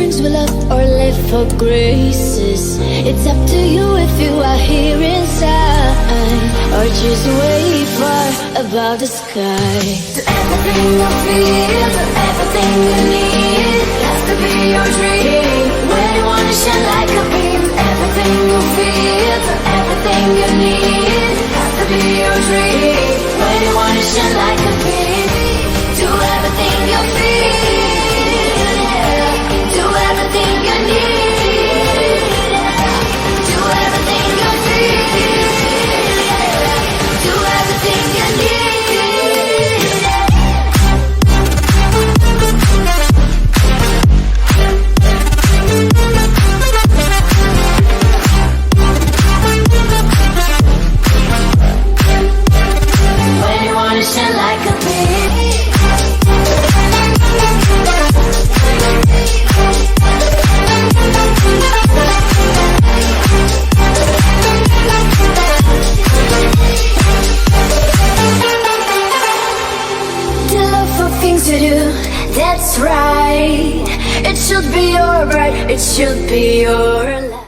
friends will love or live for graces. It's up to you if you are here inside, or just way far above the sky. To everything you feel, to everything you need, has to be your dream. When you wanna shine like a beam. Everything you feel, to everything you need, has to be your dream. When you wanna shine like a beam. Do everything you feel, do everything you need, do everything you feel, do everything you need. When you wanna shine like a beam. The love for things to do, that's right. It should be your right, it should be your life.